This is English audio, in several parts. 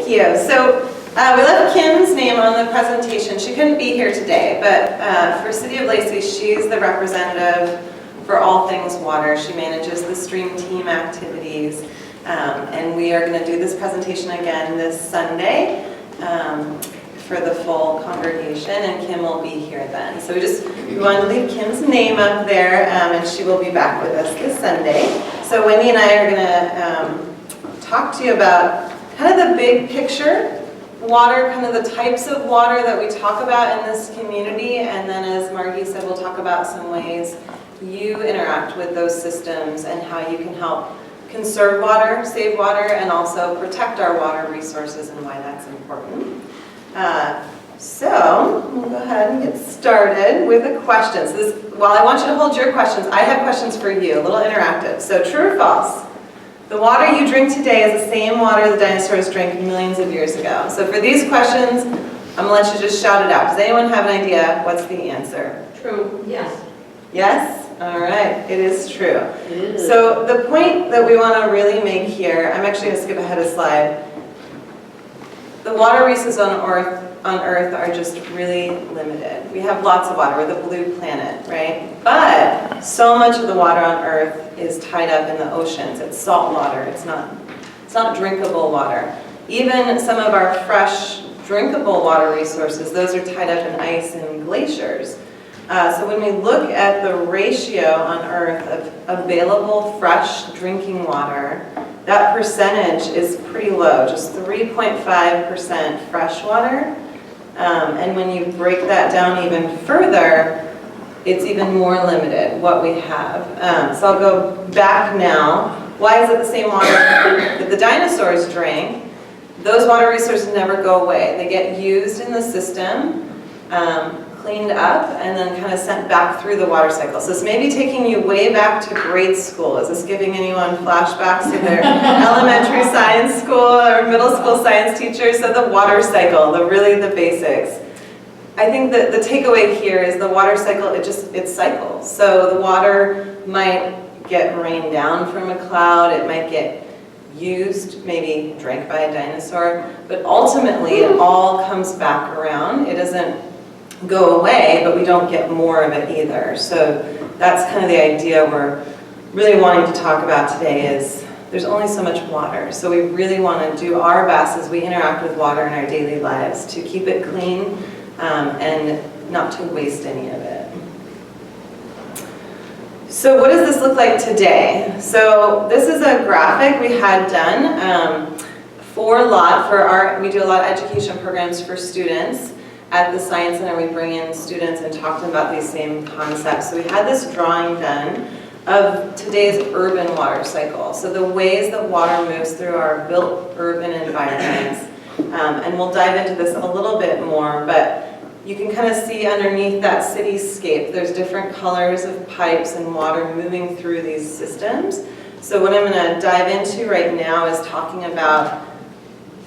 Thank you. So we left Kim's name on the presentation. She couldn't be here today, but for City of Lacey, she's the representative for all things water. She manages the stream team activities, and we are going to do this presentation again this Sunday for the full congregation, and Kim will be here then. So we wanted to leave Kim's name up there, and she will be back with us this Sunday. So Wendy and I are going to talk to you about kind of the big picture water, kind of the types of water that we talk about in this community, and then as Margie said, we'll talk about some ways you interact with those systems and how you can help conserve water, save water, and also protect our water resources and why that's important. So we'll go ahead and get started with the questions. While I want you to hold your questions, I have questions for you, a little interactive. So true or false? The water you drink today is the same water the dinosaurs drank millions of years ago. So for these questions, I'm going to let you just shout it out. Does anyone have an idea what's the answer? True. Yes. Yes? All right. It is true. It is. So the point that we want to really make here, I'm actually going to skip ahead a slide. The water resources on Earth are just really limited. We have lots of water. We're the blue planet, right? But so much of the water on Earth is tied up in the oceans. It's salt water. It's not drinkable water. Even some of our fresh drinkable water resources, those are tied up in ice and glaciers. So when we look at the ratio on Earth of available fresh drinking water, that percentage is pretty low, just 3.5% fresh water. And when you break that down even further, it's even more limited what we have. So I'll go back now. Why is it the same water that the dinosaurs drank? Those water resources never go away. They get used in the system, cleaned up, and then kind of sent back through the water cycle. So this may be taking you way back to grade school. Is this giving anyone flashbacks to their elementary science school or middle school science teacher? So the water cycle, really the basics. I think that the takeaway here is the water cycle, it cycles. So the water might get rained down from a cloud, it might get used, maybe drank by a dinosaur, but ultimately it all comes back around. It doesn't go away, but we don't get more of it either. So that's kind of the idea we're really wanting to talk about today is there's only so much water. So we really want to do our best as we interact with water in our daily lives to keep it clean and not to waste any of it. So what does this look like today? So this is a graphic we had done we do a lot of education programs for students. At the Science Center, we bring in students and talk to them about these same concepts. So we had this drawing done of today's urban water cycle. So the ways that water moves through our built urban environments. And we'll dive into this a little bit more, but you can kind of see underneath that cityscape, there's different colors of pipes and water moving through these systems. So what I'm going to dive into right now is talking about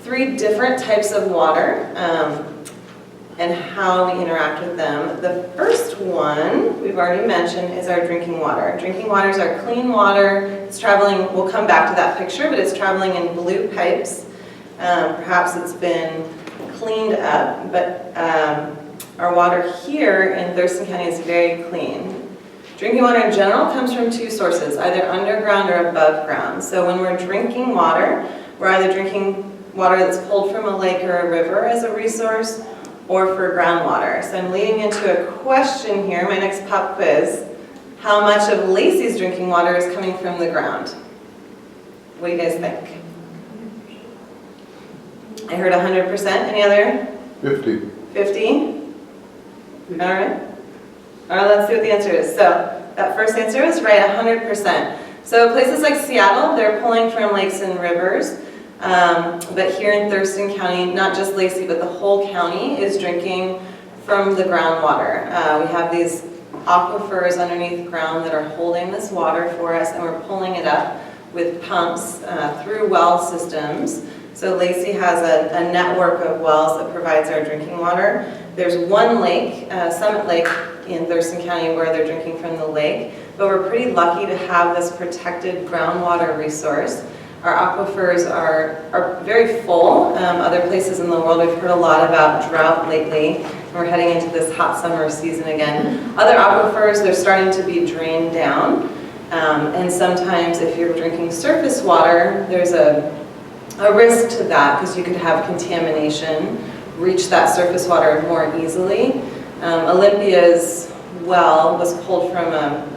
3 different types of water. And how we interact with them. The first one we've already mentioned is our drinking water. Drinking water is our clean water. It's traveling, we'll come back to that picture, but it's traveling in blue pipes. Perhaps it's been cleaned up, but our water here in Thurston County is very clean. Drinking water in general comes from 2 sources, either underground or above ground. So when we're drinking water, we're either drinking water that's pulled from a lake or a river as a resource, or for groundwater. So I'm leading into a question here, my next pop quiz. How much of Lacey's drinking water is coming from the ground? What do you guys think? I heard 100%. Any other? 50. 50? All right. All right, let's see what the answer is. So that first answer was right, 100%. So places like Seattle, they're pulling from lakes and rivers. But here in Thurston County, not just Lacey, but the whole county is drinking from the groundwater. We have these aquifers underneath the ground that are holding this water for us, and we're pulling it up with pumps through well systems. So Lacey has a network of wells that provides our drinking water. There's one lake, Summit Lake in Thurston County, where they're drinking from the lake, but we're pretty lucky to have this protected groundwater resource. Our aquifers are very full. Other places in the world, we've heard a lot about drought lately. We're heading into this hot summer season again. Other aquifers, they're starting to be drained down. And sometimes if you're drinking surface water, there's a risk to that because you could have contamination reach that surface water more easily. Olympia's well was pulled from,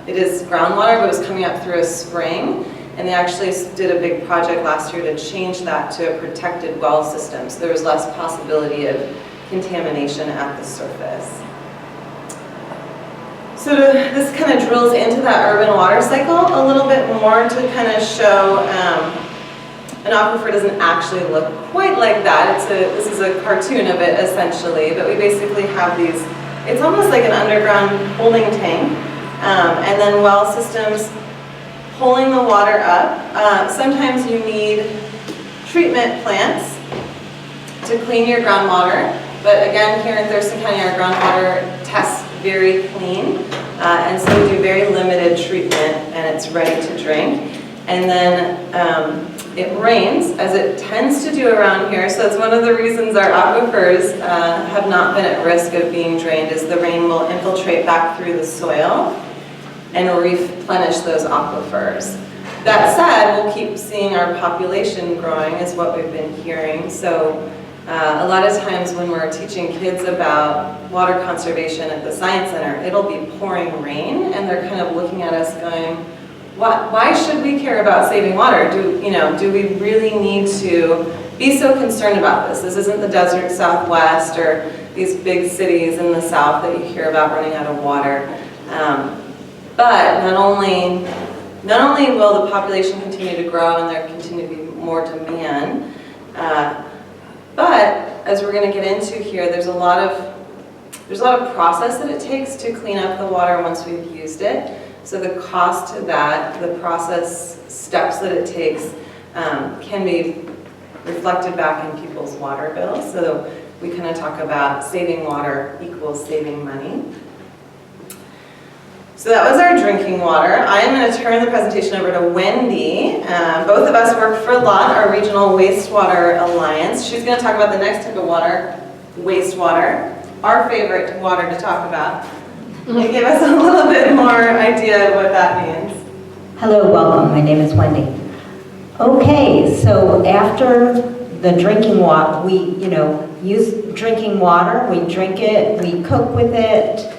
it is groundwater, but it was coming up through a spring. And they actually did a big project last year to change that to a protected well system. So there was less possibility of contamination at the surface. So this kind of drills into that urban water cycle a little bit more to kind of show an aquifer doesn't actually look quite like that. This is a cartoon of it essentially, but we basically have these, it's almost like an underground holding tank, and then well systems pulling the water up. Sometimes you need treatment plants to clean your groundwater, but again, here in Thurston County, our groundwater tests very clean, and so we do very limited treatment, and it's ready to drink. And then it rains, as it tends to do around here, so that's one of the reasons our aquifers have not been at risk of being drained, is the rain will infiltrate back through the soil and replenish those aquifers. That said, we'll keep seeing our population growing, is what we've been hearing. So a lot of times when we're teaching kids about water conservation at the Science Center, it'll be pouring rain, and they're kind of looking at us going, why should we care about saving water? Do we really need to be so concerned about this? This isn't the desert Southwest or these big cities in the South that you hear about running out of water. But not only will the population continue to grow and there continue to be more demand, but as we're going to get into here, there's a lot of process that it takes to clean up the water once we've used it. So the cost to that, the process steps that it takes, can be reflected back in people's water bills. So we kind of talk about saving water equals saving money. So that was our drinking water. I am going to turn the presentation over to Wendy. Both of us work for LOT, our Regional Wastewater Alliance. She's going to talk about the next type of water, wastewater, our favorite water to talk about. And give us a little bit more idea of what that means. Hello, welcome. My name is Wendy. Okay, so after the drinking water, we, use drinking water, we drink it, we cook with it,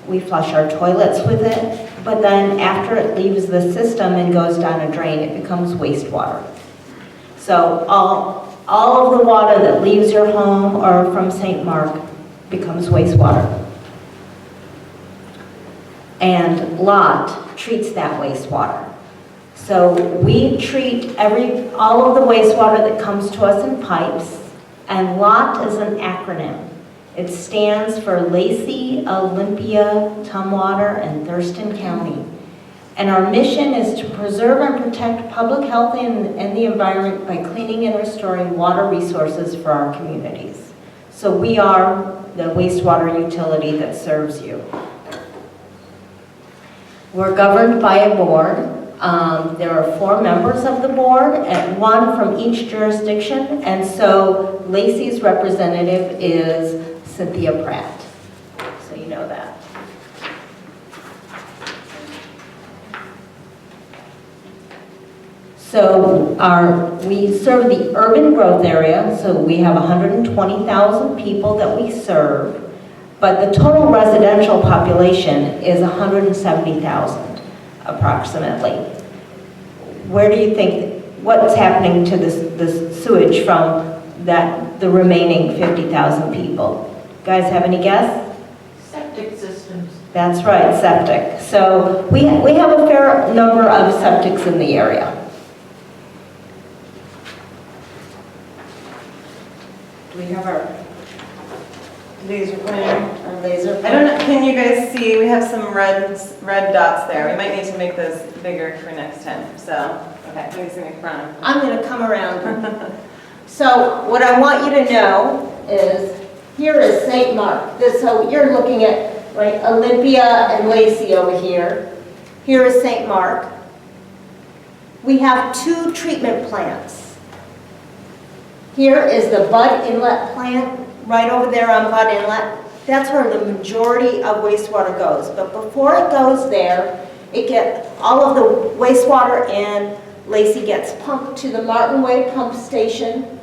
we flush our toilets with it, but then after it leaves the system and goes down a drain, it becomes wastewater. So all of the water that leaves your home or from St. Mark becomes wastewater. And LOT treats that wastewater. So we treat all of the wastewater that comes to us in pipes, and LOT is an acronym. It stands for Lacey, Olympia, Tumwater, and Thurston County. And our mission is to preserve and protect public health and the environment by cleaning and restoring water resources for our communities. So we are the wastewater utility that serves you. We're governed by a board. There are 4 members of the board, and 1 from each jurisdiction, and so Lacey's representative is Cynthia Pratt, so you know that. So we serve the urban growth area, so we have 120,000 people that we serve. But the total residential population is 170,000, approximately. Where do you think, what's happening to this sewage from the remaining 50,000 people? Guys have any guess? Septic systems. That's right, septic. So we have a fair number of septics in the area. Do we have our Laser laser? I don't know, can you guys see, we have some red dots there. We might need to make those bigger for next time. So, okay, let me see in front. I'm going to come around. So what I want you to know is, here is St. Mark. So you're looking at Olympia and Lacey over here. Here is St. Mark. we have 2 treatment plants. Here is the Bud Inlet plant, right over there on Bud Inlet. That's where the majority of wastewater goes. But before it goes there, all of the wastewater in Lacey gets pumped to the Martin Way pump station,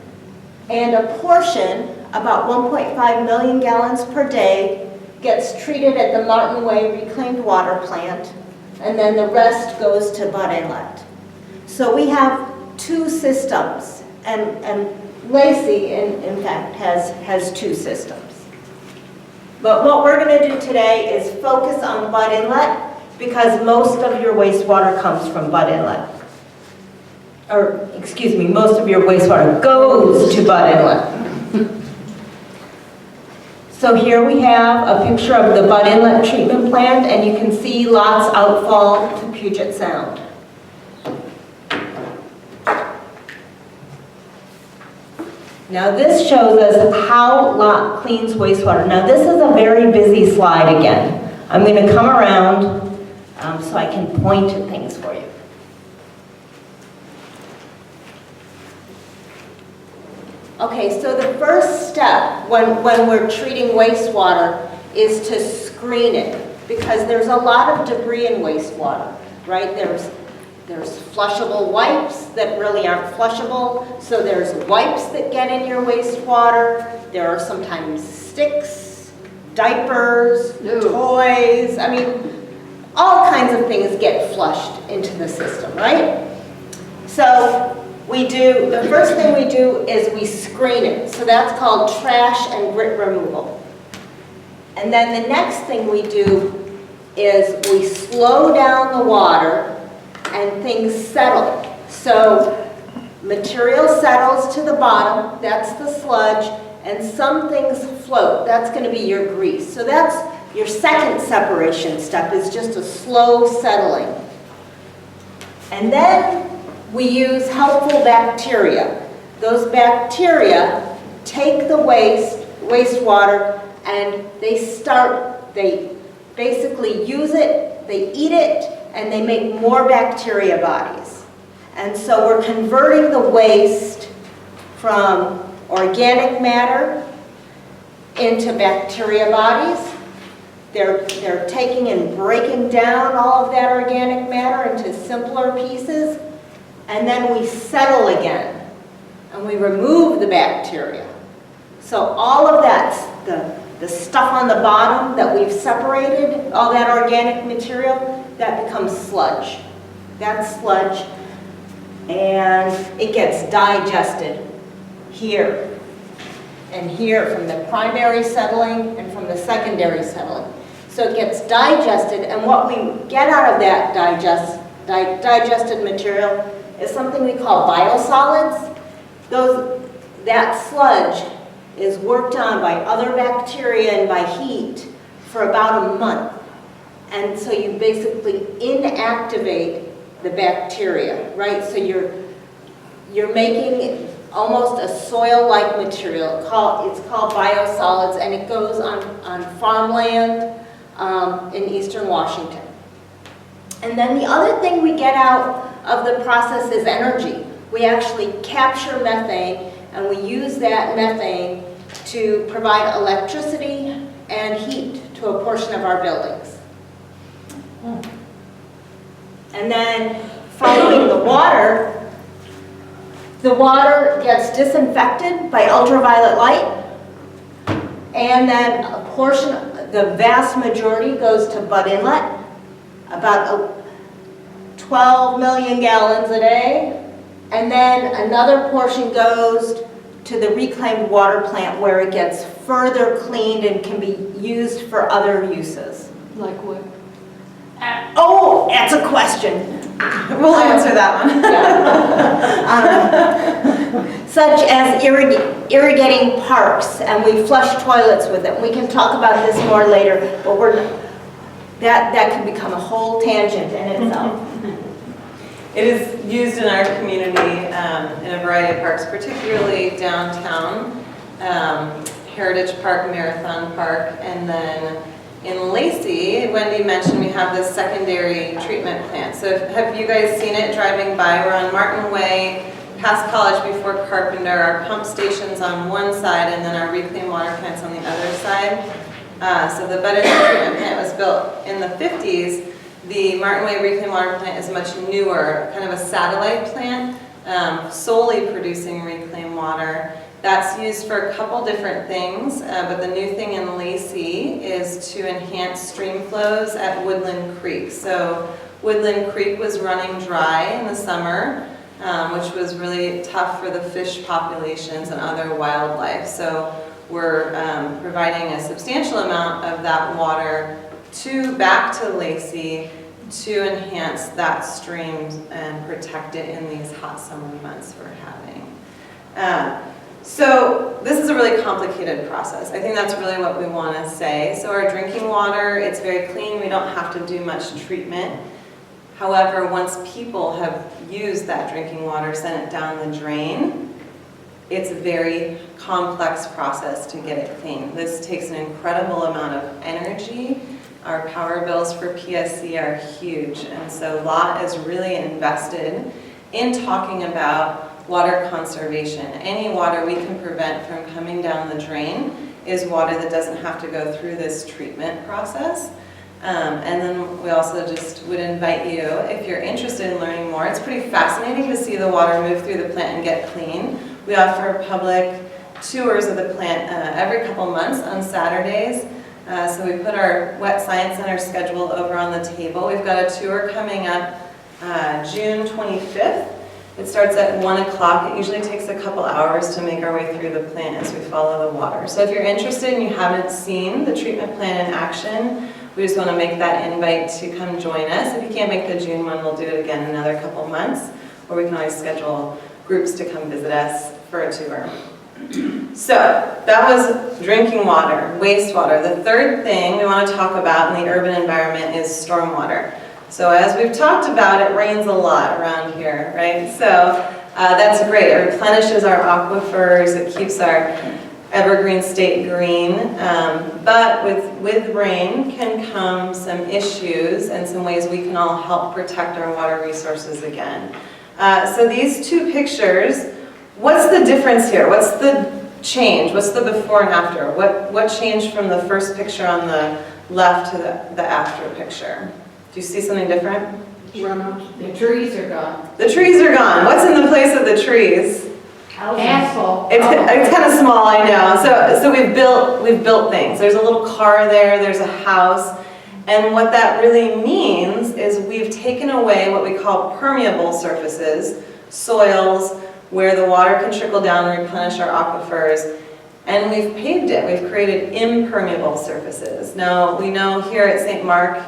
and a portion, about 1.5 million gallons per day, gets treated at the Martin Way reclaimed water plant, and then the rest goes to Bud Inlet. So we have 2 systems, and Lacey, in fact, has 2 systems. But what we're going to do today is focus on Bud Inlet, because most of your wastewater comes from Bud Inlet. Or, excuse me, most of your wastewater goes to Bud Inlet. So here we have a picture of the Bud Inlet treatment plant, and you can see lots outfall to Puget Sound. Now this shows us how Lot cleans wastewater. Now this is a very busy slide again. I'm going to come around so I can point to things for you. Okay, so the first step when we're treating wastewater is to screen it, because there's a lot of debris in wastewater, right? There's flushable wipes that really aren't flushable, so there's wipes that get in your wastewater. There are sometimes sticks, diapers, toys. I mean, all kinds of things get flushed into the system, right? So the first thing we do is we screen it. So that's called trash and grit removal. And then the next thing we do is we slow down the water and things settle. So material settles to the bottom, that's the sludge, and some things float. That's going to be your grease. So that's your second separation step, is just a slow settling. And then we use helpful bacteria. Those bacteria take the wastewater, and they basically use it, they eat it, and they make more bacteria bodies. And so we're converting the waste from organic matter into bacteria bodies. They're taking and breaking down all of that organic matter into simpler pieces, and then we settle again, and we remove the bacteria. So all of that, the stuff on the bottom that we've separated, all that organic material, that becomes sludge. That's sludge, and it gets digested here and here from the primary settling and from the secondary settling. So it gets digested, and what we get out of that digested material is something we call biosolids. That sludge is worked on by other bacteria and by heat for about a month. And so you basically inactivate the bacteria, right? So you're making almost a soil-like material. It's called biosolids, and it goes on farmland in eastern Washington. And then the other thing we get out of the process is energy. We actually capture methane, and we use that methane to provide electricity and heat to a portion of our buildings. And then following the water gets disinfected by ultraviolet light, and then a portion, the vast majority, goes to Bud Inlet, about 12 million gallons a day, and then another portion goes to the reclaimed water plant, where it gets further cleaned and can be used for other uses. Like what? Oh, that's a question. We'll answer that one. Such as irrigating parks, and we flush toilets with it. We can talk about this more later, but that could become a whole tangent in itself. It is used in our community in a variety of parks, particularly downtown, Heritage Park, Marathon Park, and then In Lacey, Wendy mentioned we have this secondary treatment plant. So have you guys seen it driving by? We're on Martin Way, past College before Carpenter. Our pump station's on one side and then our reclaimed water plant's on the other side. So the Bed treatment plant was built in the 50s. The Martin Way reclaimed water plant is much newer, kind of a satellite plant, solely producing reclaimed water. That's used for a couple different things, but the new thing in Lacey is to enhance stream flows at Woodland Creek. So Woodland Creek was running dry in the summer, which was really tough for the fish populations and other wildlife. So we're providing a substantial amount of that water back to Lacey to enhance that stream and protect it in these hot summer months we're having. So this is a really complicated process. I think that's really what we want to say. So our drinking water, it's very clean. We don't have to do much treatment. However, once people have used that drinking water, sent it down the drain, it's a very complex process to get it clean. This takes an incredible amount of energy. Our power bills for PSC are huge, and so LOT is really invested in talking about water conservation. Any water we can prevent from coming down the drain is water that doesn't have to go through this treatment process. And then we also just would invite you, if you're interested in learning more, it's pretty fascinating to see the water move through the plant and get clean. We offer public tours of the plant every couple months on Saturdays. So we put our Wet Science Center schedule over on the table. We've got a tour coming up June 25th. It starts at 1 o'clock. It usually takes a couple hours to make our way through the plant as we follow the water. So if you're interested and you haven't seen the treatment plan in action, we just want to make that invite to come join us. If you can't make the June one, we'll do it again in another couple months, or we can always schedule groups to come visit us for a tour. So that was drinking water, wastewater. The third thing we want to talk about in the urban environment is stormwater. So as we've talked about, it rains a lot around here, right? So that's great. It replenishes our aquifers. It keeps our evergreen state green. But with rain can come some issues and some ways we can all help protect our water resources again. So these two pictures, what's the difference here? What's the change? What's the before and after? What changed from the first picture on the left to the after picture? Do you see something different? Runoff. The trees are gone. The trees are gone. What's in the place of the trees? Asphalt. It's kind of small, I know. So we've built things. There's a little car there. There's a house. And what that really means is we've taken away what we call permeable surfaces, soils, where the water can trickle down and replenish our aquifers. And we've paved it. We've created impermeable surfaces. Now, we know here at St. Mark,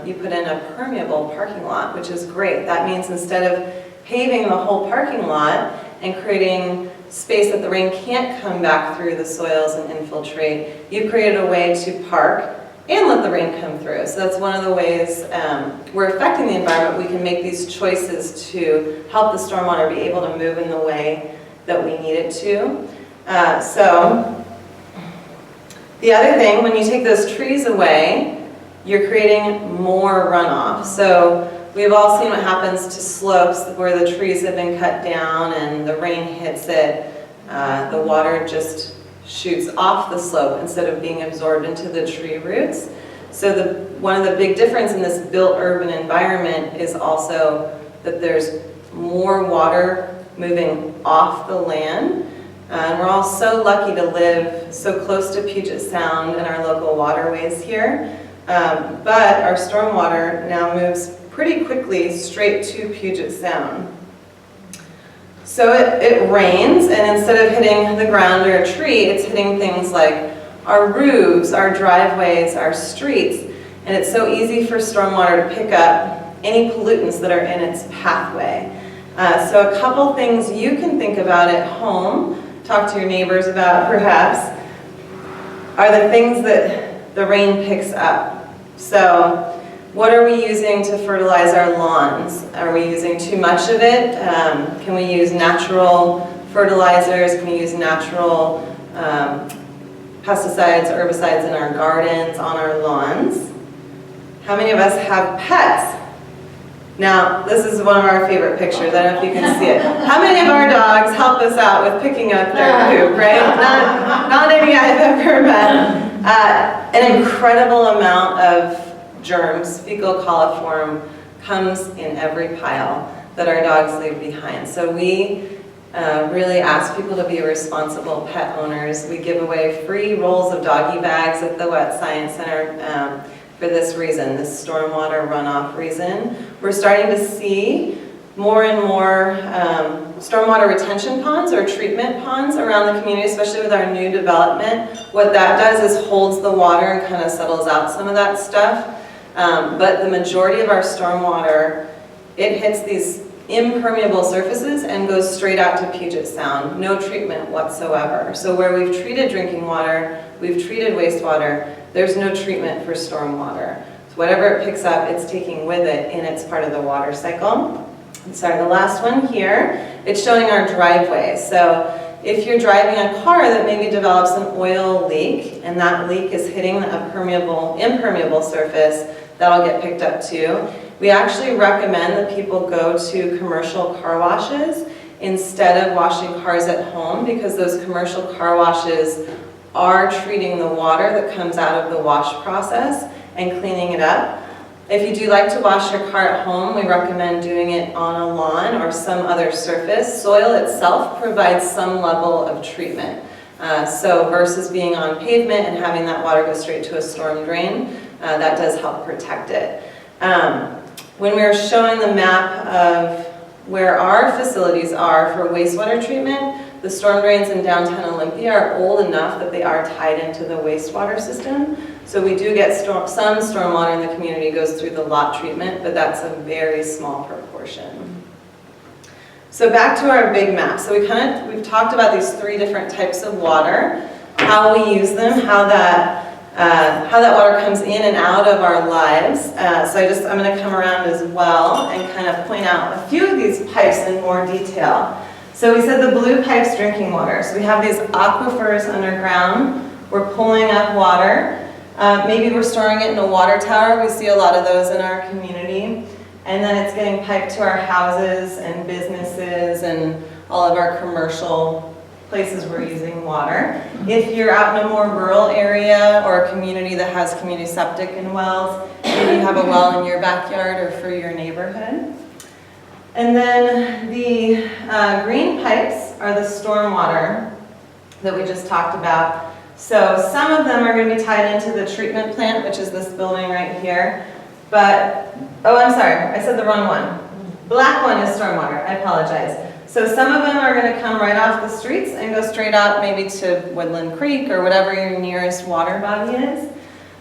you put in a permeable parking lot, which is great. That means instead of paving the whole parking lot and creating space that the rain can't come back through the soils and infiltrate, you've created a way to park and let the rain come through. So that's one of the ways we're affecting the environment. We can make these choices to help the stormwater be able to move in the way that we need it to. So the other thing, when you take those trees away, you're creating more runoff. So we've all seen what happens to slopes where the trees have been cut down and the rain hits it. The water just shoots off the slope instead of being absorbed into the tree roots. So one of the big difference in this built urban environment is also that there's more water moving off the land. And we're all so lucky to live so close to Puget Sound and our local waterways here. But our stormwater now moves pretty quickly straight to Puget Sound. So it rains, and instead of hitting the ground or a tree, it's hitting things like our roofs, our driveways, our streets. And it's so easy for stormwater to pick up any pollutants that are in its pathway. So a couple things you can think about at home, talk to your neighbors about perhaps, are the things that the rain picks up. So what are we using to fertilize our lawns? Are we using too much of it? Can we use natural fertilizers? Can we use natural pesticides, herbicides in our gardens, on our lawns. How many of us have pets? Now, this is one of our favorite pictures. I don't know if you can see it. How many of our dogs help us out with picking up their poop, right? Not any I've ever met. An incredible amount of germs, fecal coliform, comes in every pile that our dogs leave behind. So we really ask people to be responsible pet owners. We give away free rolls of doggy bags at the Wet Science Center for this reason, this stormwater runoff reason. We're starting to see more and more stormwater retention ponds or treatment ponds around the community, especially with our new development. What that does is holds the water and kind of settles out some of that stuff. But the majority of our stormwater, it hits these impermeable surfaces and goes straight out to Puget Sound. No treatment whatsoever. So where we've treated drinking water, we've treated wastewater, there's no treatment for stormwater. So whatever it picks up, it's taking with it in its part of the water cycle. Sorry, the last one here, it's showing our driveway. So if you're driving a car that maybe develops an oil leak, and that leak is hitting the impermeable surface, that'll get picked up too. We actually recommend that people go to commercial car washes instead of washing cars at home, because those commercial car washes are treating the water that comes out of the wash process and cleaning it up. If you do like to wash your car at home, we recommend doing it on a lawn or some other surface. Soil itself provides some level of treatment. So versus being on pavement and having that water go straight to a storm drain, that does help protect it. When we were showing the map of where our facilities are for wastewater treatment, the storm drains in downtown Olympia are old enough that they are tied into the wastewater system. So we do get some stormwater in the community goes through the lot treatment, but that's a very small proportion. So back to our big map. So we've talked about these three different types of water, how we use them, how that water comes in and out of our lives. So I'm going to come around as well and kind of point out a few of these pipes in more detail. So we said the blue pipe's drinking water. So we have these aquifers underground. We're pulling up water. Maybe we're storing it in a water tower. We see a lot of those in our community. And then it's getting piped to our houses and businesses and all of our commercial places we're using water. If you're out in a more rural area or a community that has community septic and wells, maybe you have a well in your backyard or for your neighborhood. And then the green pipes are the stormwater that we just talked about. So some of them are going to be tied into the treatment plant, which is this building right here. But, oh, I'm sorry, I said the wrong one. Black one is stormwater, I apologize. So some of them are going to come right off the streets and go straight out maybe to Woodland Creek or whatever your nearest water body is.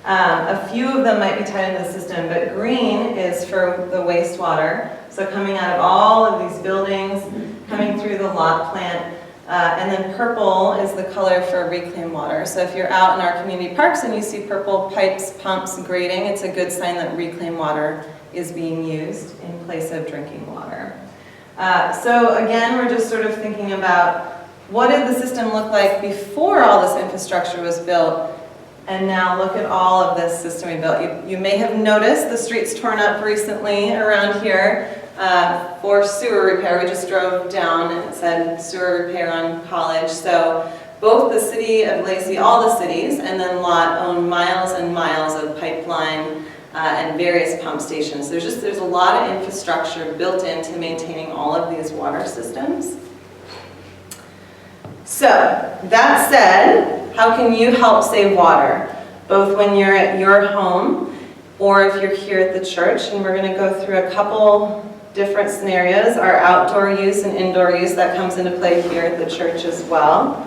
A few of them might be tied into the system, but green is for the wastewater. So coming out of all of these buildings, coming through the lot plant. And then purple is the color for reclaimed water. So if you're out in our community parks and you see purple pipes, pumps, grating, it's a good sign that reclaimed water is being used in place of drinking water. So again, we're just sort of thinking about what did the system look like before all this infrastructure was built, and now look at all of this system we built. You may have noticed the streets torn up recently around here for sewer repair. We just drove down and it said sewer repair on College. So both the city of Lacey, all the cities, and then Lot own miles and miles of pipeline and various pump stations. There's a lot of infrastructure built into maintaining all of these water systems. So that said, how can you help save water? Both when you're at your home or if you're here at the church. And we're going to go through a couple different scenarios. Our outdoor use and indoor use, that comes into play here at the church as well.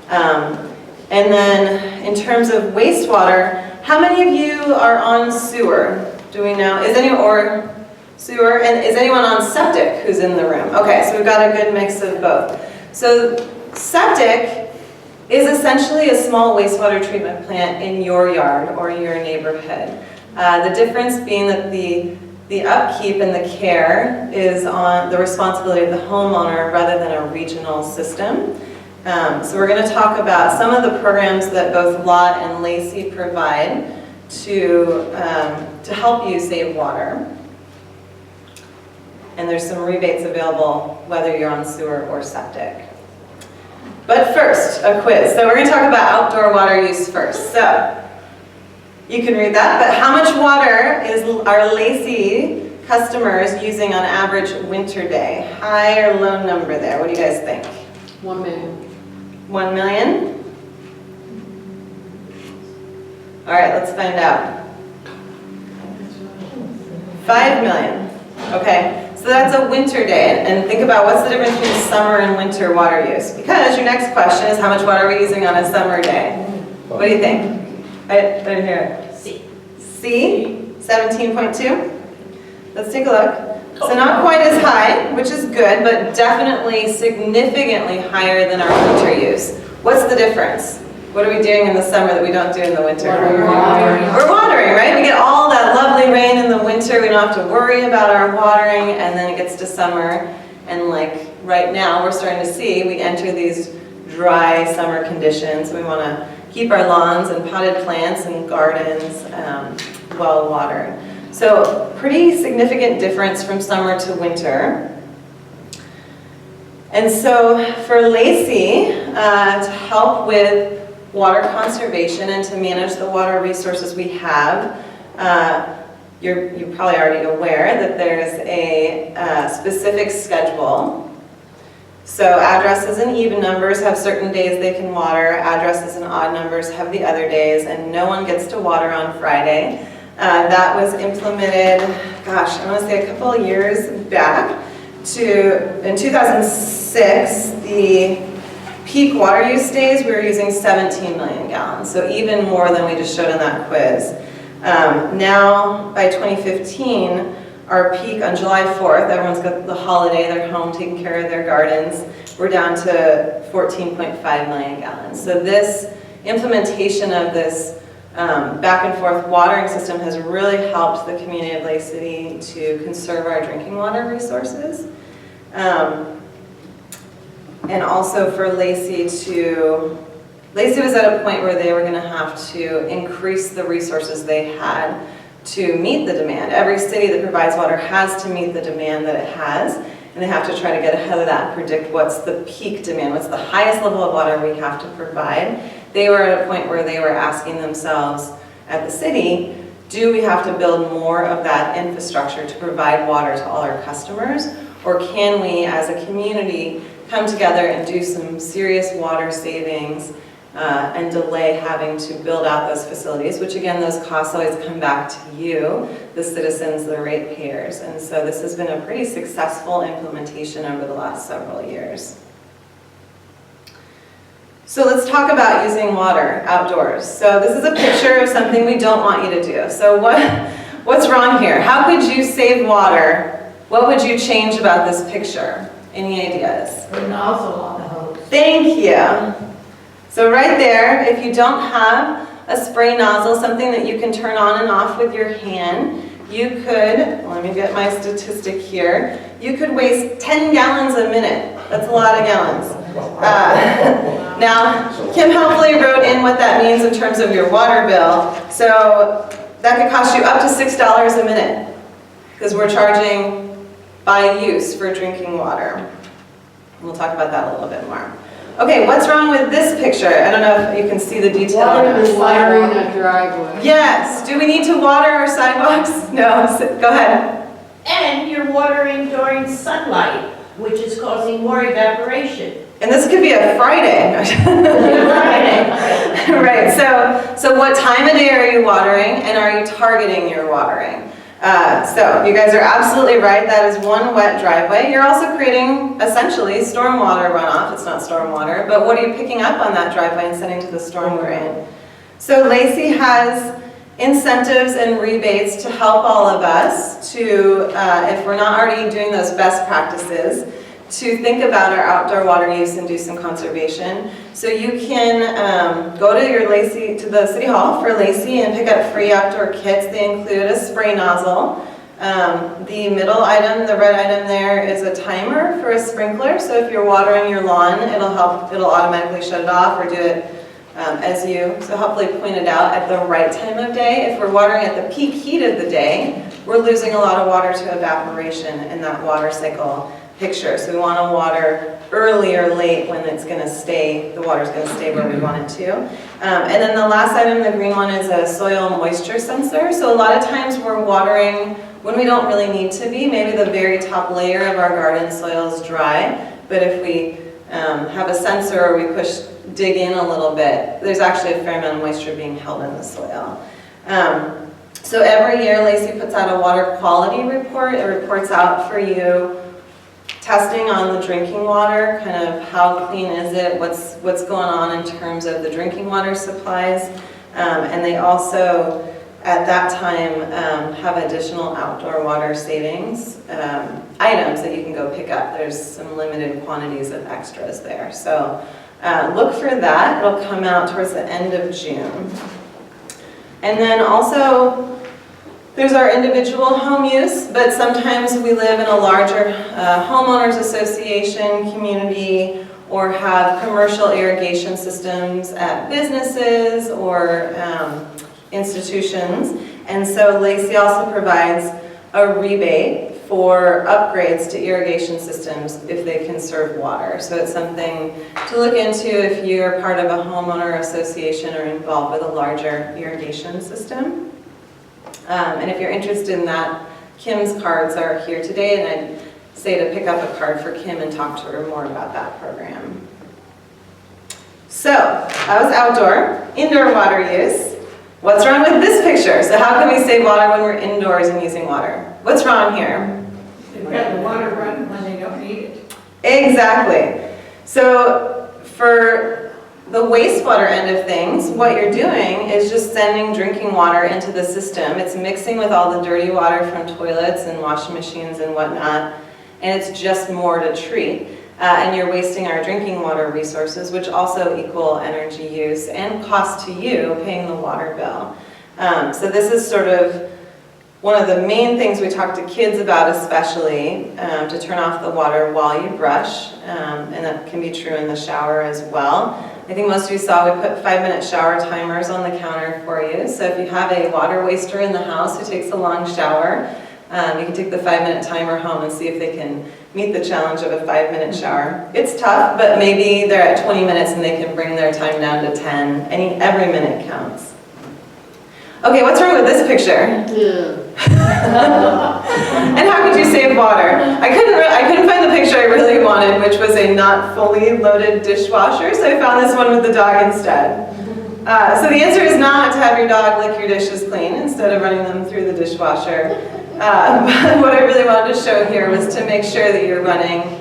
And then in terms of wastewater, how many of you are on sewer? Do we know? Or sewer? And is anyone on septic who's in the room? Okay, so we've got a good mix of both. So septic is essentially a small wastewater treatment plant in your yard or your neighborhood. The difference being that the upkeep and the care is on the responsibility of the homeowner rather than a regional system. So we're going to talk about some of the programs that both Lot and Lacey provide to help you save water. And there's some rebates available whether you're on sewer or septic. But first, a quiz. So we're going to talk about outdoor water use first. So you can read that, but how much water are Lacey customers using on average winter day? High or low number there? What do you guys think? 1 million. 1 million? All right, let's find out. 5 million. Okay, so that's a winter day. And think about what's the difference between summer and winter water use? Because your next question is how much water are we using on a summer day? What do you think? I didn't hear it. C. C? 17.2? Let's take a look. So not quite as high, which is good, but definitely significantly higher than our winter use. What's the difference? What are we doing in the summer that we don't do in the winter? Watering. We're watering, right? We get all that lovely rain in the winter. We don't have to worry about our watering, and then it gets to summer, and like right now, we're starting to see we enter these dry summer conditions. We want to keep our lawns and potted plants and gardens well watered. So pretty significant difference from summer to winter. And so for Lacey, to help with water conservation and to manage the water resources we have, you're probably already aware that there's a specific schedule. So addresses and even numbers have certain days they can water, addresses and odd numbers have the other days, and no one gets to water on Friday. That was implemented, gosh, I want to say a couple of years back. In 2006, the peak water use days, we were using 17 million gallons, so even more than we just showed in that quiz. Now, by 2015, our peak on July 4th, everyone's got the holiday, they're home taking care of their gardens, we're down to 14.5 million gallons. So this implementation of this back and forth watering system has really helped the community of Lake City to conserve our drinking water resources. And also for Lacey was at a point where they were going to have to increase the resources they had to meet the demand. Every city that provides water has to meet the demand that it has, and they have to try to get ahead of that and predict what's the peak demand, what's the highest level of water we have to provide. They were at a point where they were asking themselves at the city, do we have to build more of that infrastructure to provide water to all our customers, or can we as a community come together and do some serious water savings and delay having to build out those facilities, which again, those costs always come back to you, the citizens, the ratepayers. And so this has been a pretty successful implementation over the last several years. So let's talk about using water outdoors. So this is a picture of something we don't want you to do. So what's wrong here? How could you save water? What would you change about this picture? Any ideas? Put a nozzle on the hose. Thank you. So right there, if you don't have a spray nozzle, something that you can turn on and off with your hand, you could, let me get my statistic here, you could waste 10 gallons a minute. That's a lot of gallons. Now, Kim helpfully wrote in what that means in terms of your water bill. So that could cost you up to $6 a minute because we're charging by use for drinking water. We'll talk about that a little bit more. Okay, what's wrong with this picture? I don't know if you can see the detail on it. Watering a driveway. Yes, do we need to water our sidewalks? No, go ahead. And you're watering during sunlight, which is causing more evaporation. And this could be a Friday. Right, so what time of day are you watering, and are you targeting your watering? So you guys are absolutely right, that is one wet driveway. You're also creating essentially stormwater runoff. It's not stormwater, but what are you picking up on that driveway and sending to the storm drain? So Lacey has incentives and rebates to help all of us to, if we're not already doing those best practices, to think about our outdoor water use and do some conservation. So you can go to the City Hall for Lacey and pick up free outdoor kits. They include a spray nozzle, The middle item, the red item there, is a timer for a sprinkler. So if you're watering your lawn, it'll automatically shut it off or do it so hopefully point it out at the right time of day. If we're watering at the peak heat of the day, we're losing a lot of water to evaporation in that water cycle picture. So we want to water early or late when it's going to stay, the water's going to stay where we want it to. And then the last item, the green one, is a soil moisture sensor. So a lot of times we're watering when we don't really need to be. Maybe the very top layer of our garden soil is dry, but if we have a sensor or we dig in a little bit, there's actually a fair amount of moisture being held in the soil. So every year Lacey puts out a water quality report. It reports out for you testing on the drinking water, kind of how clean is it, what's going on in terms of the drinking water supplies. And they also, at that time, have additional outdoor water savings items that you can go pick up. There's some limited quantities of extras there. So look for that. It'll come out towards the end of June. And then also, there's our individual home use, but sometimes we live in a larger homeowners association community or have commercial irrigation systems at businesses or institutions. And so Lacey also provides a rebate for upgrades to irrigation systems if they conserve water. So it's something to look into if you're part of a homeowner association or involved with a larger irrigation system. And if you're interested in that, Kim's cards are here today, and I'd say to pick up a card for Kim and talk to her more about that program. So, that was outdoor. Indoor water use. What's wrong with this picture? So how can we save water when we're indoors and using water? What's wrong here? They've got the water running when they don't need it. Exactly. So for the wastewater end of things, what you're doing is just sending drinking water into the system. It's mixing with all the dirty water from toilets and washing machines and whatnot, and it's just more to treat. And you're wasting our drinking water resources, which also equal energy use and cost to you paying the water bill. So this is sort of one of the main things we talk to kids about, especially to turn off the water while you brush, and that can be true in the shower as well. I think most of you saw we put 5-minute shower timers on the counter for you. So if you have a water waster in the house who takes a long shower, you can take the 5-minute timer home and see if they can meet the challenge of a 5-minute shower. It's tough, but maybe they're at 20 minutes and they can bring their time down to 10. Every minute counts. Okay, what's wrong with this picture? Yeah. And how could you save water? I couldn't find the picture I really wanted, which was a not fully loaded dishwasher, so I found this one with the dog instead. So the answer is not to have your dog lick your dishes clean instead of running them through the dishwasher. But what I really wanted to show here was to make sure that you're running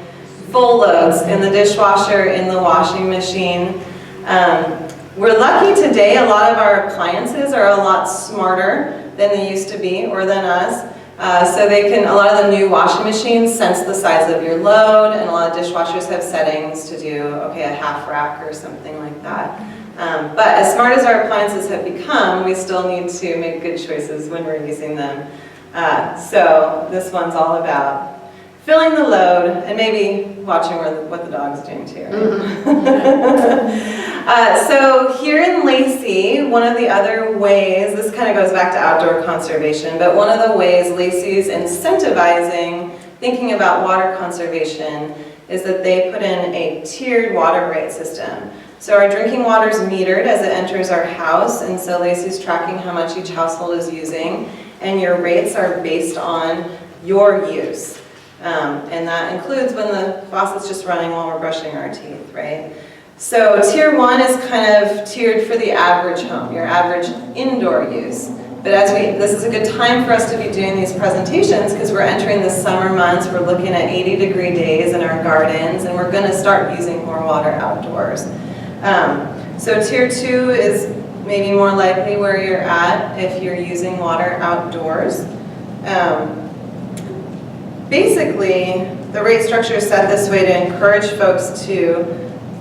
full loads in the dishwasher, in the washing machine. We're lucky today, a lot of our appliances are a lot smarter than they used to be, or than us. So a lot of the new washing machines sense the size of your load, and a lot of dishwashers have settings to do, a half rack or something like that. But as smart as our appliances have become, we still need to make good choices when we're using them. So this one's all about filling the load and maybe watching what the dog's doing too. So here in Lacey, one of the other ways, this kind of goes back to outdoor conservation, but one of the ways Lacey's incentivizing thinking about water conservation is that they put in a tiered water rate system. So our drinking water is metered as it enters our house, and so Lacey's tracking how much each household is using, and your rates are based on your use. And that includes when the faucet's just running while we're brushing our teeth, right? So tier 1 is kind of tiered for the average home, your average indoor use. But this is a good time for us to be doing these presentations because we're entering the summer months, we're looking at 80-degree days in our gardens, and we're going to start using more water outdoors. So tier 2 is maybe more likely where you're at if you're using water outdoors. Basically, the rate structure is set this way to encourage folks to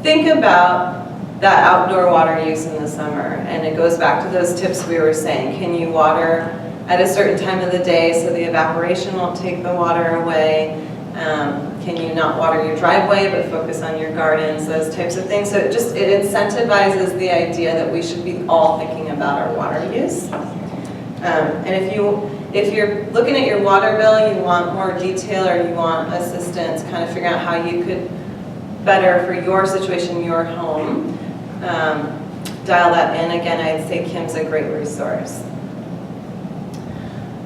think about that outdoor water use in the summer. And it goes back to those tips we were saying. Can you water at a certain time of the day so the evaporation won't take the water away? Can you not water your driveway but focus on your gardens, those types of things? So it incentivizes the idea that we should be all thinking about our water use. And if you're looking at your water bill, you want more detail or you want assistance, kind of figuring out how you could better for your situation, your home, dial that in. Again, I'd say Kim's a great resource.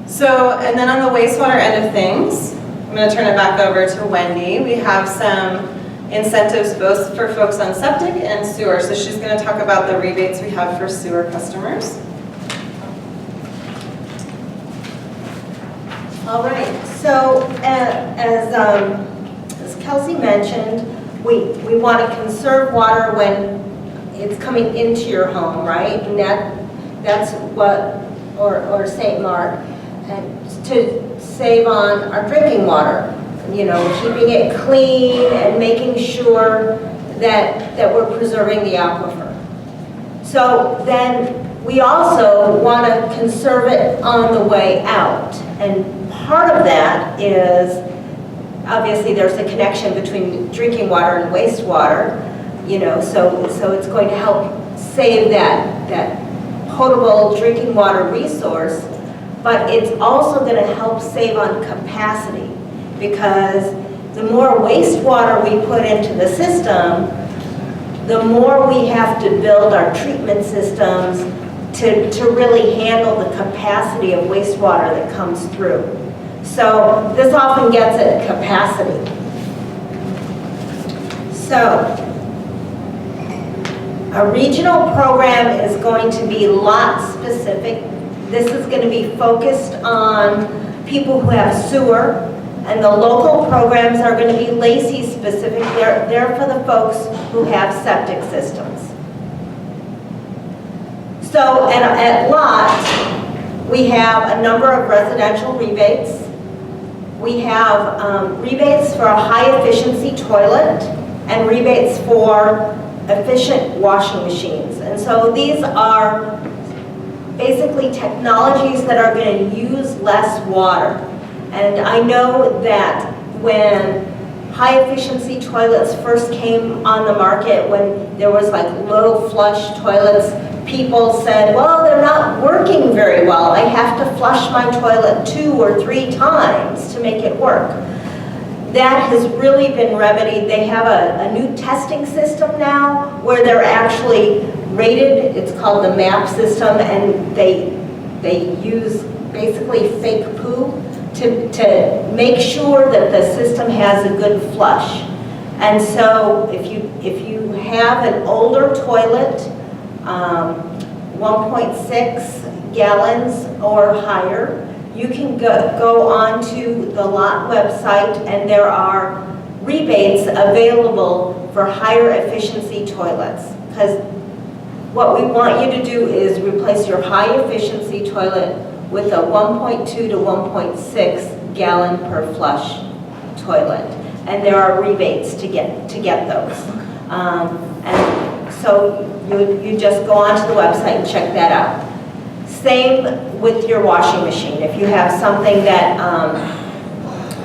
So, and then on the wastewater end of things, I'm going to turn it back over to Wendy. We have some incentives both for folks on septic and sewer. So she's going to talk about the rebates we have for sewer customers. All right, so as Kelsey mentioned, we want to conserve water when it's coming into your home, right? And that's what, or St. Mark, and to save on our drinking water, you know, keeping it clean and making sure that we're preserving the aquifer. So then we also want to conserve it on the way out. And part of that is, obviously there's a connection between drinking water and wastewater, you know, so it's going to help save that potable drinking water resource, but it's also going to help save on capacity, because the more wastewater we put into the system, the more we have to build our treatment systems to really handle the capacity of wastewater that comes through. So this often gets at capacity. So a regional program is going to be lot specific. This is going to be focused on people who have sewer, and the local programs are going to be Lacey specific. They're for the folks who have septic systems. So at LOT, we have a number of residential rebates. We have rebates for a high efficiency toilet and rebates for efficient washing machines. And so these are basically technologies that are going to use less water. And I know that when high efficiency toilets first came on the market, when there was like low flush toilets, people said, well, they're not working very well. I have to flush my toilet 2 or 3 times to make it work. That has really been remedied. They have a new testing system now where they're actually rated. It's called the MAP system, and they use basically fake poo to make sure that the system has a good flush. And so if you have an older toilet, 1.6 gallons or higher, you can go onto the LOT website, and there are rebates available for higher efficiency toilets. Because what we want you to do is replace your high efficiency toilet with a 1.2 to 1.6 gallon per flush toilet. And there are rebates to get those. And so you just go onto the website and check that out. Same with your washing machine. If you have something that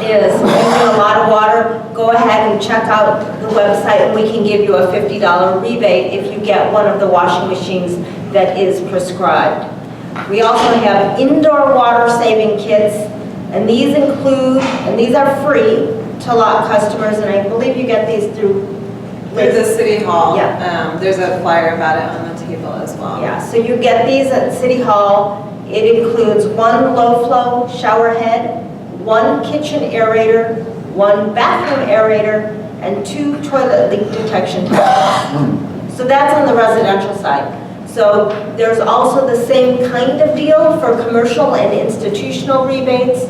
is using a lot of water, go ahead and check out the website, and we can give you a $50 rebate if you get one of the washing machines that is prescribed. We also have indoor water saving kits, and these include, and these are free to LOT customers, and I believe you get these through the City Hall. Yeah. There's a flyer about it on the table as well. Yeah, so you get these at City Hall. It includes 1 low flow shower head, 1 kitchen aerator, 1 bathroom aerator, and 2 toilet leak detection tests. So that's on the residential side. So there's also the same kind of deal for commercial and institutional rebates,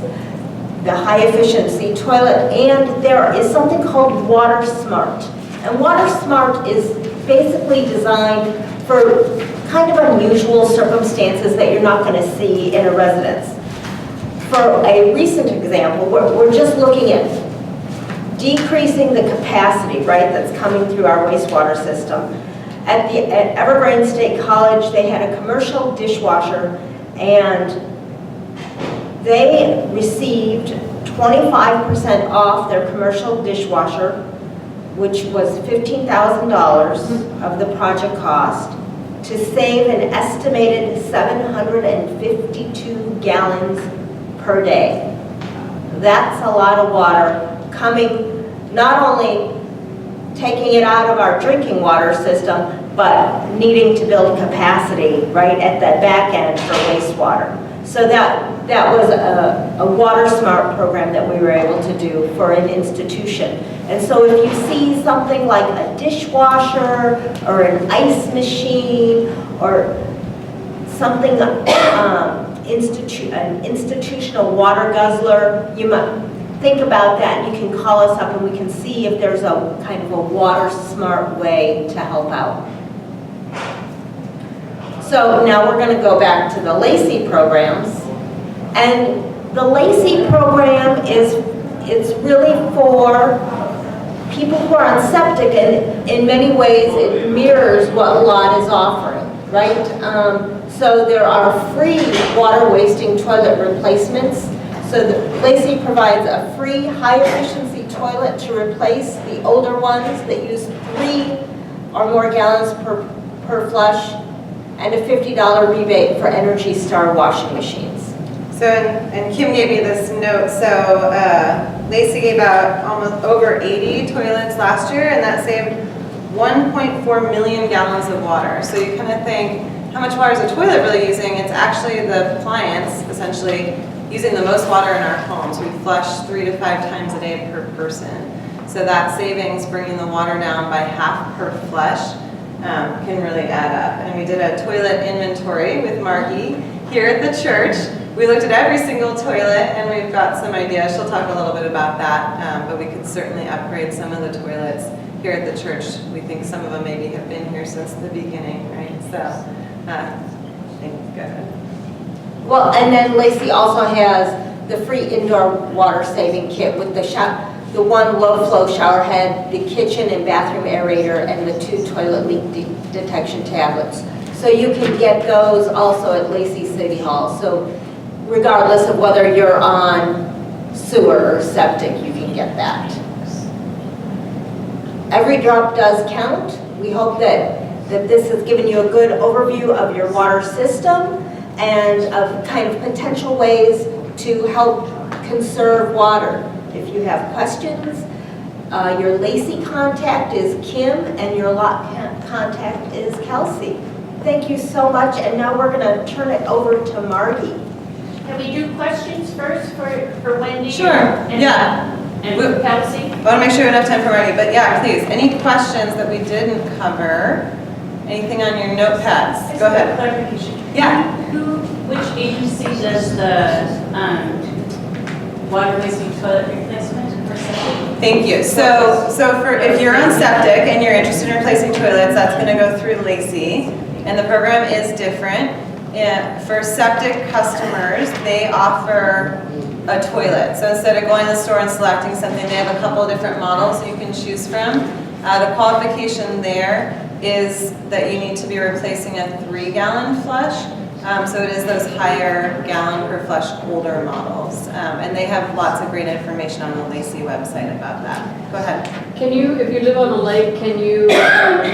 the high efficiency toilet, and there is something called Water Smart. And Water Smart is basically designed for kind of unusual circumstances that you're not going to see in a residence. For a recent example, we're just looking at decreasing the capacity, right, that's coming through our wastewater system. At Evergreen State College, they had a commercial dishwasher, and They received 25% off their commercial dishwasher, which was $15,000 of the project cost, to save an estimated 752 gallons per day. That's a lot of water coming, not only taking it out of our drinking water system, but needing to build capacity right at the back end for wastewater. So that was a water smart program that we were able to do for an institution. And so if you see something like a dishwasher or an ice machine or something, an institutional water guzzler, you might think about that, and you can call us up and we can see if there's a kind of a water smart way to help out. So now we're going to go back to the Lacey programs. And the Lacey program it's really for people who are on septic, and in many ways it mirrors what LOT is offering, right? So there are free water wasting toilet replacements. So Lacey provides a free high efficiency toilet to replace the older ones that use 3 or more gallons per flush, and a $50 rebate for Energy Star washing machines. So, and Kim gave me this note, so Lacey gave out almost over 80 toilets last year, and that saved 1.4 million gallons of water. So you kind of think, how much water is a toilet really using? It's actually the appliance, essentially, using the most water in our homes. We flush 3 to 5 times a day per person. So that savings, bringing the water down by half per flush, can really add up. And we did a toilet inventory with Margie here at the church. We looked at every single toilet, and we've got some ideas. She'll talk a little bit about that, but we could certainly upgrade some of the toilets here at the church. We think some of them maybe have been here since the beginning, right? So, I think good. Well, and then Lacey also has the free indoor water saving kit with the one low flow shower head, the kitchen and bathroom aerator, and the 2 toilet leak detection tablets. So you can get those also at Lacey City Hall. So regardless of whether you're on sewer or septic, you can get that. Every drop does count. We hope that this has given you a good overview of your water system and of kind of potential ways to help conserve water. If you have questions, your Lacey contact is Kim and your LOT contact is Kelsey. Thank you so much, and now we're going to turn it over to Margie. Can we do questions first for Wendy? Sure, and, yeah. And for Kelsey? I want to make sure we have enough time for Margie, but yeah, please, any questions that we didn't cover? Anything on your notepads? Go ahead. Clarification. Yeah. Which agency does the water wasting toilet replacement for septic? Thank you. So for if you're on septic and you're interested in replacing toilets, that's going to go through Lacey, and the program is different. For septic customers, they offer a toilet. So instead of going to the store and selecting something, they have a couple of different models you can choose from. The qualification there is that you need to be replacing a 3-gallon flush. So it is those higher gallon per flush older models. And they have lots of great information on the Lacey website about that. Go ahead. Can you, if you live on a lake, can you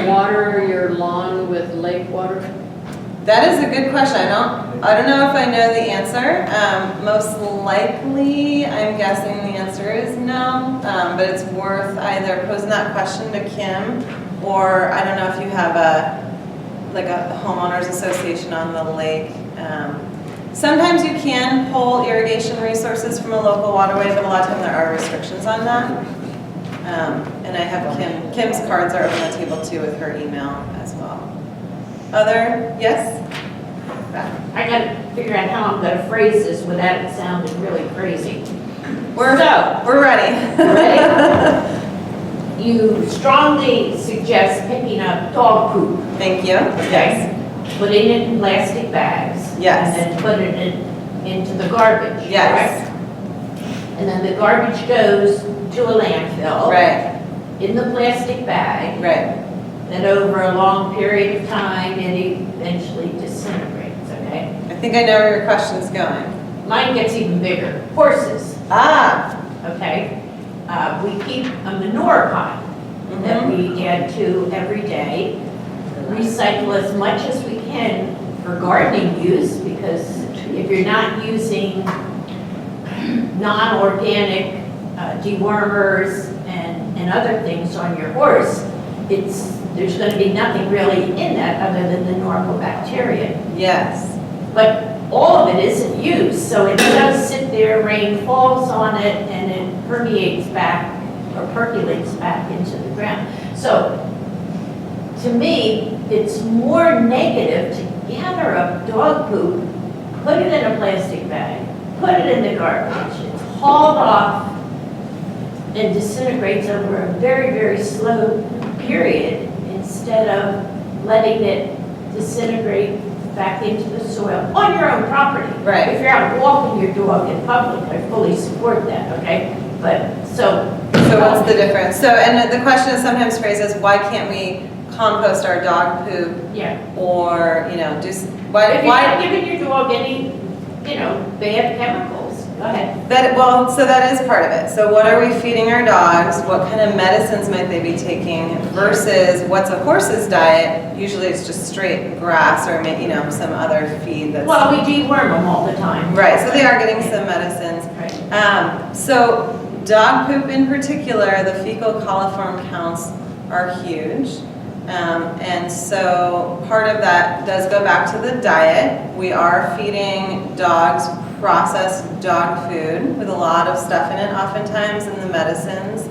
water your lawn with lake water? That is a good question. I don't know if I know the answer. Most likely, I'm guessing the answer is no, but it's worth either posing that question to Kim, or I don't know if you have a homeowners association on the lake. Sometimes you can pull irrigation resources from a local waterway, but a lot of time there are restrictions on that. And I have Kim's cards are on the table too with her email as well. Yes? I gotta figure out how I'm gonna phrase this without it sounding really crazy. We're ready. Ready? You strongly suggest picking up dog poop. Thank you. Okay. Putting it in plastic bags. Yes. And then putting it into the garbage. Yes. Correct? And then the garbage goes to a landfill. Right, In the plastic bag. right. Then over a long period of time, it eventually disintegrates, okay? I think I know where your question's going. mine gets even bigger, horses, Ah, okay? We keep a manure pile that we add to every day. Recycle as much as we can for gardening use, because if you're not using non-organic dewormers and other things on your horse, there's going to be nothing really in that other than the normal bacteria. yes. But all of it isn't used, so it does sit there, rain falls on it, and it permeates back or percolates back into the ground. So to me, it's more negative to gather up dog poop, put it in a plastic bag, put it in the garbage, it's hauled off and disintegrates over a very, very slow period instead of letting it disintegrate back into the soil on your own property. Right. If you're out walking your dog in public, I fully support that, okay? But, so. So what's the difference? So, and the question is sometimes phrased as, why can't we compost our dog poop? Yeah. Or, If you're not giving your dog any, bad chemicals, go ahead. So that is part of it. So what are we feeding our dogs? What kind of medicines might they be taking versus what's a horse's diet? Usually it's just straight grass or, some other feed that's. Well, we deworm them all the time. Right, so they are getting some medicines. Right. So dog poop in particular, the fecal coliform counts are huge. And so part of that does go back to the diet. We are feeding dogs processed dog food with a lot of stuff in it oftentimes in the medicines.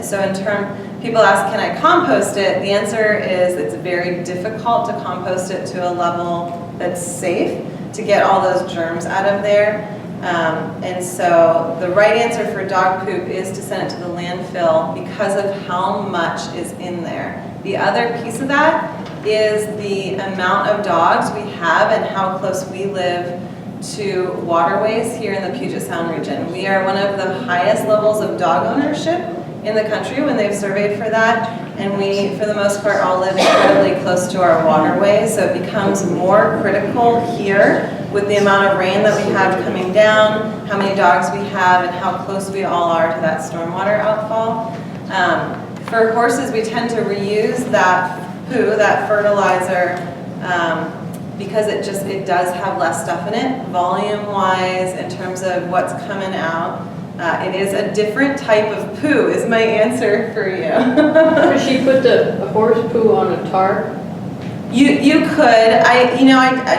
So in turn, people ask, can I compost it? The answer is it's very difficult to compost it to a level that's safe to get all those germs out of there. And so the right answer for dog poop is to send it to the landfill because of how much is in there. The other piece of that is the amount of dogs we have and how close we live to waterways here in the Puget Sound region. We are one of the highest levels of dog ownership in the country when they've surveyed for that, and we, for the most part, all live incredibly close to our waterways, so it becomes more critical here with the amount of rain that we have coming down, how many dogs we have, and how close we all are to that stormwater outfall. For horses, we tend to reuse that poo, that fertilizer, because it does have less stuff in it, volume-wise, in terms of what's coming out. It is a different type of poo, is my answer for you. Could she put the horse poo on a tarp? You could.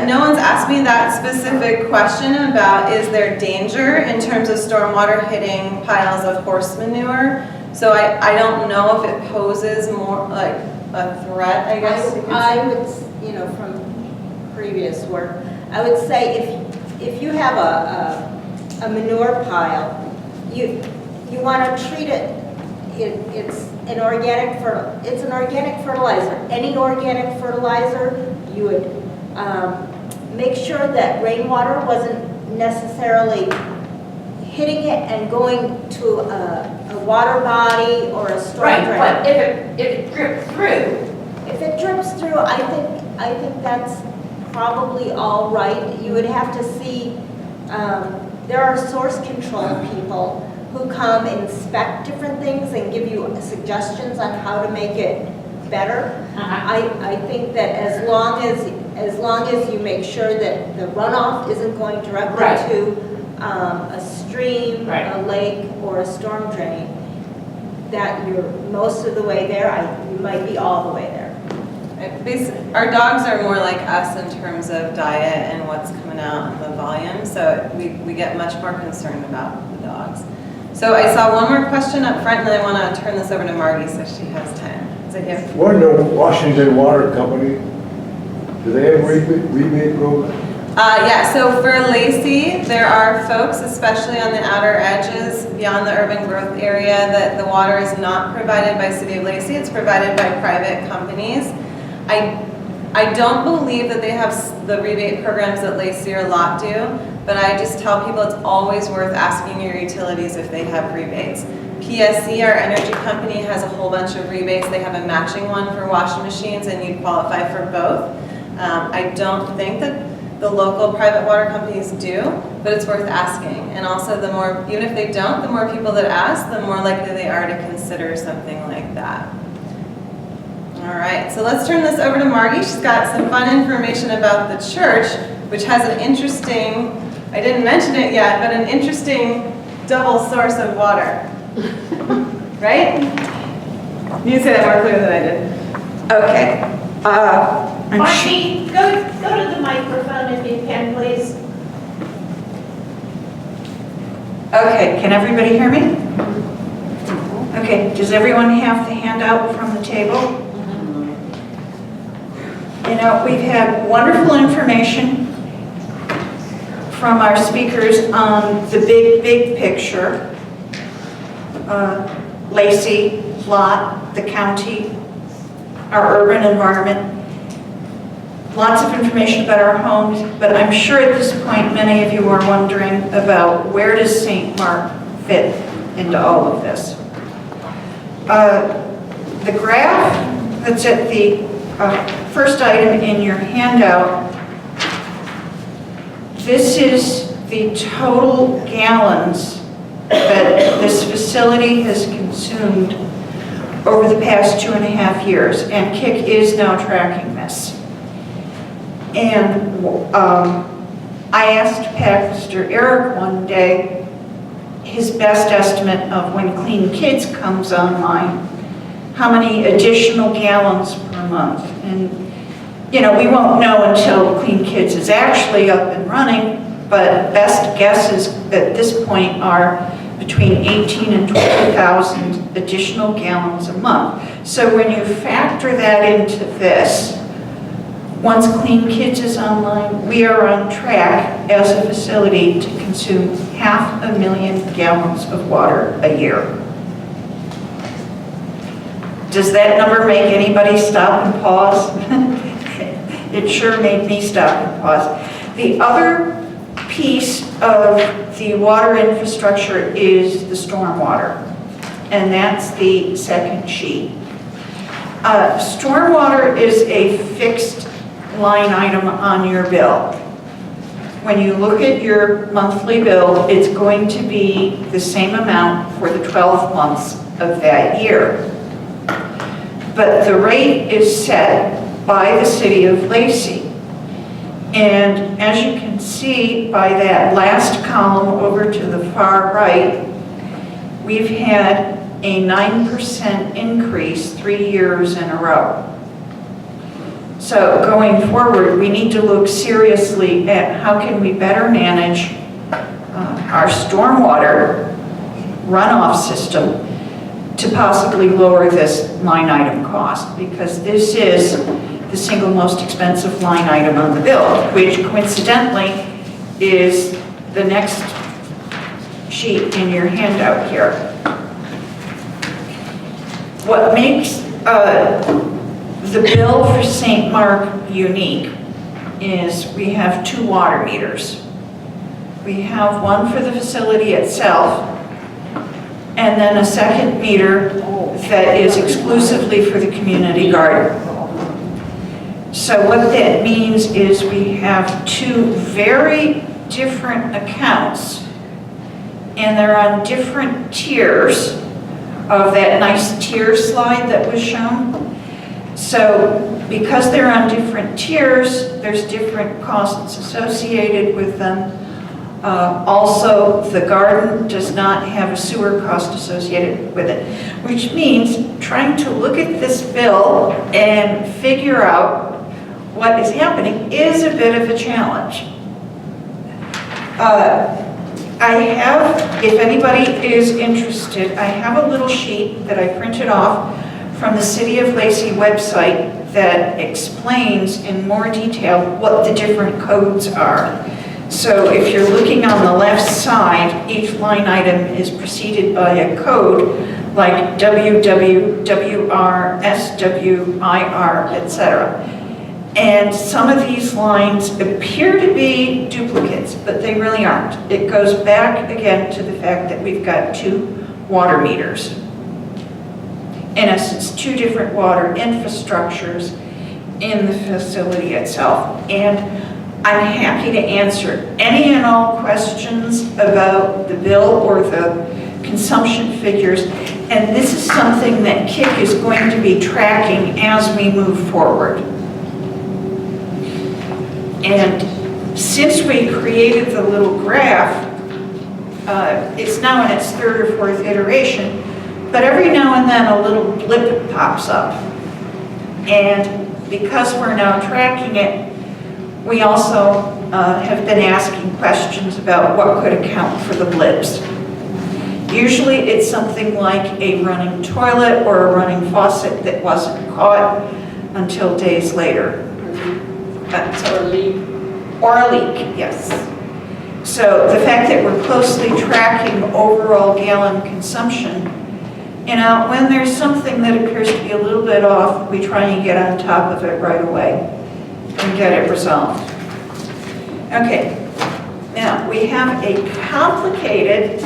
No one's asked me that specific question about is there danger in terms of stormwater hitting piles of horse manure. So I don't know if it poses more like a threat, I guess. I would, from previous work, I would say if you have a manure pile, you want to treat it. It's an organic fertilizer. Any organic fertilizer, you would make sure that rainwater wasn't necessarily hitting it and going to a water body or a storm drain. Right, but if it dripped through. If it drips through, I think that's probably all right. You would have to see, there are source control people who come inspect different things and give you suggestions on how to make it better. I think that as long as you make sure that the runoff isn't going directly Right. to a stream, Right. a lake, or a storm drain, that you're most of the way there, you might be all the way there. Our dogs are more like us in terms of diet and what's coming out and the volume, so we get much more concerned about the dogs. So I saw one more question up front, and then I want to turn this over to Margie so she has time. Is it you? What the Washington Water Company, do they have a rebate program? Yeah, so for Lacey, there are folks, especially on the outer edges beyond the urban growth area, that the water is not provided by City of Lacey, it's provided by private companies. I don't believe that they have the rebate programs that Lacey or Lot do, but I just tell people it's always worth asking your utilities if they have rebates. PSC, our energy company, has a whole bunch of rebates. They have a matching one for washing machines, and you'd qualify for both. I don't think that the local private water companies do, but it's worth asking. And also the more, even if they don't, the more people that ask, the more likely they are to consider something like that. All right, so let's turn this over to Margie. She's got some fun information about the church, which has an interesting, I didn't mention it yet, but an interesting double source of water. Right? You say that more clearly than I did. Okay. Margie, go to the microphone if you can, please. Okay, can everybody hear me? Okay, does everyone have the handout from the table? You know, we've had wonderful information from our speakers on the big picture. Lacey, Lot, the county, our urban environment. Lots of information about our homes, but I'm sure at this point many of you are wondering about where does St. Mark fit into all of this. The graph that's at the first item in your handout, this is the total gallons that this facility has consumed over the past 2.5 years, and KIC is now tracking this. And I asked Pastor Eric one day his best estimate of when Clean Kids comes online, how many additional gallons per month. And, you know, we won't know until Clean Kids is actually up and running, but best guesses at this point are between 18 and 20,000 additional gallons a month. So when you factor that into this, once Clean Kids is online, we are on track as a facility to consume 500,000 gallons of water a year. Does that number make anybody stop and pause? It sure made me stop and pause. The other piece of the water infrastructure is the stormwater, and that's the second sheet. Stormwater is a fixed line item on your bill. When you look at your monthly bill, it's going to be the same amount for the 12 months of that year. But the rate is set by the city of Lacey. And as you can see by that last column over to the far right, we've had a 9% increase 3 years in a row. So going forward, we need to look seriously at how can we better manage our stormwater runoff system to possibly lower this line item cost, because this is the single most expensive line item on the bill, which coincidentally is the next sheet in your handout here. What makes the bill for St. Mark unique is we have 2 water meters. We have one for the facility itself, and then a second meter that is exclusively for the community garden. So what that means is we have 2 very different accounts, and they're on different tiers of that nice tier slide that was shown. So because they're on different tiers, there's different costs associated with them. Also, the garden does not have a sewer cost associated with it, which means trying to look at this bill and figure out what is happening is a bit of a challenge. I have, if anybody is interested, I have a little sheet that I printed off from the City of Lacey website that explains in more detail what the different codes are. So if you're looking on the left side, each line item is preceded by a code like WW, WR, SWIR, etc. And some of these lines appear to be duplicates, but they really aren't. It goes back again to the fact that we've got 2 water meters. In essence, 2 different water infrastructures in the facility itself. And I'm happy to answer any and all questions about the bill or the consumption figures. And this is something that KIC is going to be tracking as we move forward. And since we created the little graph, it's now in its third or fourth iteration, but every now and then a little blip pops up. And because we're now tracking it, we also have been asking questions about what could account for the blips. Usually it's something like a running toilet or a running faucet that wasn't caught until days later. Or leak. Or a leak, yes. So the fact that we're closely tracking overall gallon consumption, when there's something that appears to be a little bit off, we try and get on top of it right away and get it resolved. Okay, now we have a complicated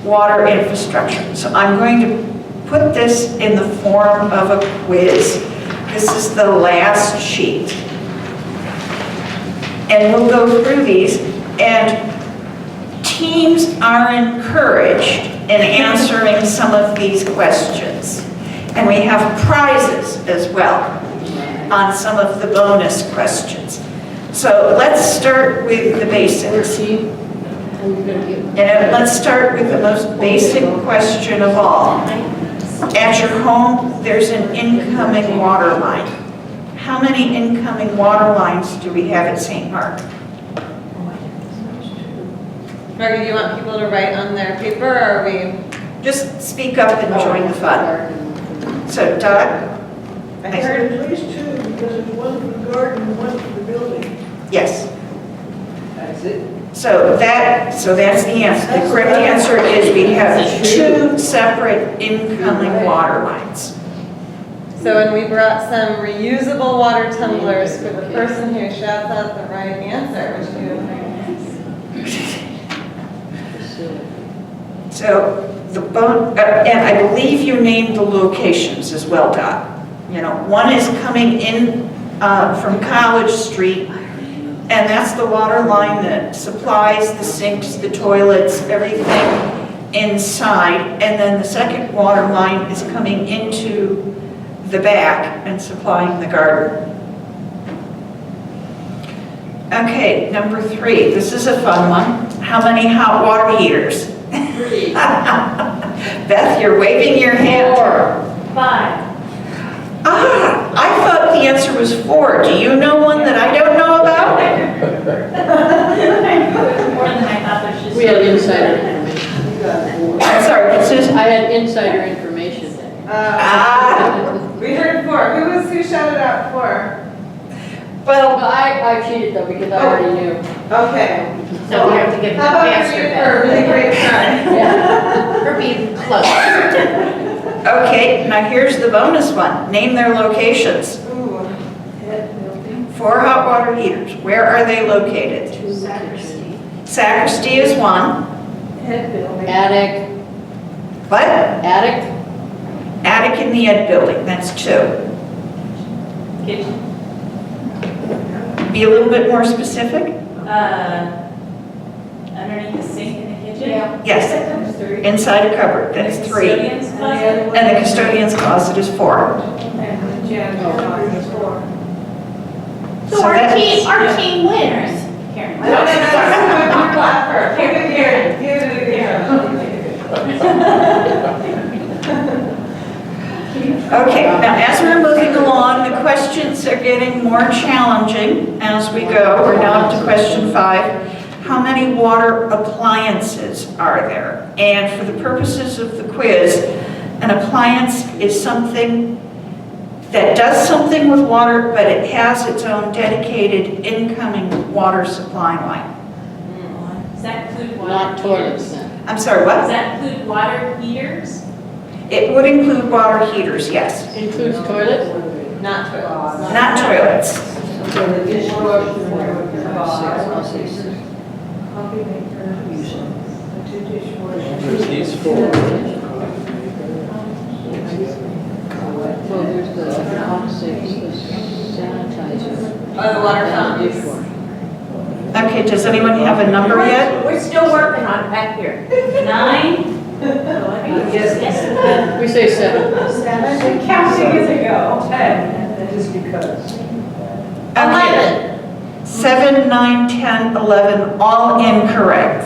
water infrastructure. So I'm going to put this in the form of a quiz. This is the last sheet. And we'll go through these, and teams are encouraged in answering some of these questions. And we have prizes as well on some of the bonus questions. So let's start with the basics. And let's start with the most basic question of all. At your home, there's an incoming water line. How many incoming water lines do we have at St. Mark? Margaret, do you want people to write on their paper, or are we? Just speak up and join the fun. So Doug? I heard. At least two, because there's one for the garden and one for the building. Yes. That's it. So that's the answer. The correct answer is we have two separate incoming water lines. So, and we brought some reusable water tumblers for the person who shouts out the right answer, which we have. So and I believe you named the locations as well, Dot. One is coming in from College Street, and that's the water line that supplies the sinks, the toilets, everything inside. And then the second water line is coming into the back and supplying the garden. Okay, number 3. This is a fun one. How many hot water heaters? 3. Beth, you're waving your hand. 4. 5. I thought the answer was 4. Do you know one that I don't know about? More than I thought there should be. We had insider information. I'm sorry, what's this? I had insider information. We heard 4. Who shouted out 4? Well, I cheated though because I already knew. Okay. So we have to give them How about faster you for a back. really great try? Yeah. For being close. okay, now here's the bonus one. Name their locations. Ooh. 4 hot water heaters. Where are they located? Sacristy is one. Attic. What? Attic. Attic in the Ed building, that's 2. Kitchen. Be a little bit more specific? Underneath the sink in the kitchen. Yes, inside a cupboard, that's 3. Custodian's closet. And the custodian's closet is 4. So So our that's- team winners. Karen. No. Clap her. Give it to Karen. Give it to Okay, now as we're moving along, the questions are getting more challenging as we go. We're now up to question 5. How many water appliances are there? And for the purposes of the quiz, an appliance is something that does something with water, but it has its own dedicated incoming water supply line. Does that include water? Not toilets heaters? then. I'm sorry, Does what? that include water heaters? It would include water heaters, yes. Includes toilets? Not toilets. Not toilets. So the dishwasher. There's these 4. Well, there's the hot sinks, the sanitizer. Oh, the water fountains. Dishwasher. Okay, does anyone have a number yet? We're still working on it back here. 9? We say 7. The counting is a go. 10. Just because. Okay. 7, 9, 10, 11, all incorrect.